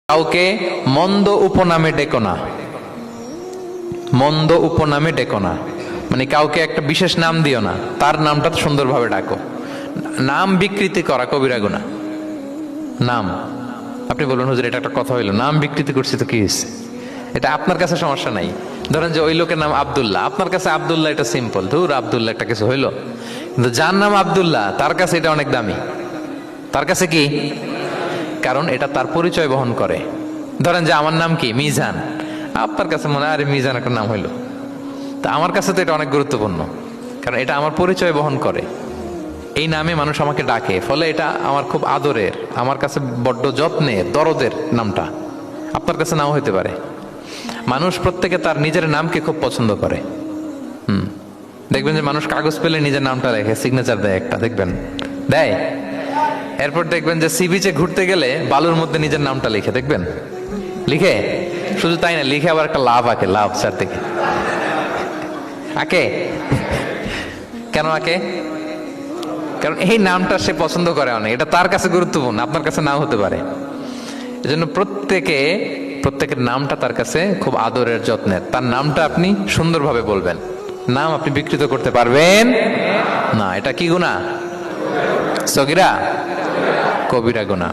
কাউকে মন্দ উপনামে ডেকো না, মন্দ উপনামে ডেকো না, মানে কাউকে একটা বিশেষ নাম দিও না, তার নামটা সুন্দরভাবে ডাকো। নাম বিকৃতি করা কবিরা গুনাহ। নাম আপনি বলুন হুজুর এটা একটা কথা হইলো, নাম বিকৃতি করছি তো কি হয়েছে, এটা আপনার কাছে সমস্যা নাই। ধরেন যে ওই লোকের নাম আব্দুল্লাহ, আপনার কাছে আব্দুল্লাহ এটা সিম্পল, ধুর আব্দুল্লাহ একটা কিছু হইলো, কিন্তু যার নাম আব্দুল্লাহ তার কাছে এটা অনেক দামি। তার কাছে কি? কারণ এটা তার পরিচয় বহন করে। ধরেন যে আমার নাম কি মিজান, আপনার কাছে মনে হয় আরে মিজান একটা নাম হইলো, তা আমার কাছে তো এটা অনেক গুরুত্বপূর্ণ, কারণ এটা আমার পরিচয় বহন করে। এই নামে মানুষ আমাকে ডাকে, ফলে এটা আমার খুব আদরের, আমার কাছে বড্ড যত্নের, দরদের নামটা। আপনার কাছে নাও হইতে পারে। মানুষ প্রত্যেকে তার নিজের নামকে খুব পছন্দ করে। দেখবেন যে মানুষ কাগজ পেলে নিজের নামটা লেখে, সিগনেচার দেয় একটা, দেখবেন দেয়। এরপর দেখবেন যে সি বিচে ঘুরতে গেলে বালুর মধ্যে নিজের নামটা লিখে, দেখবেন লিখে। শুধু তাই না, লিখে আবার একটা লাভ আঁকে, লাভ স্যার থেকে আঁকে। কেন আঁকে? কারণ এই নামটা সে পছন্দ করে অনেক, এটা তার কাছে গুরুত্বপূর্ণ, আপনার কাছে নাও হতে পারে। এজন্য প্রত্যেকের নামটা তার কাছে খুব আদরের, যত্নের। তার নামটা আপনি সুন্দরভাবে বলবেন। নাম আপনি বিকৃত করতে পারবেন না। এটা কি গুনাহ? সগীরা, কবিরা গুনাহ।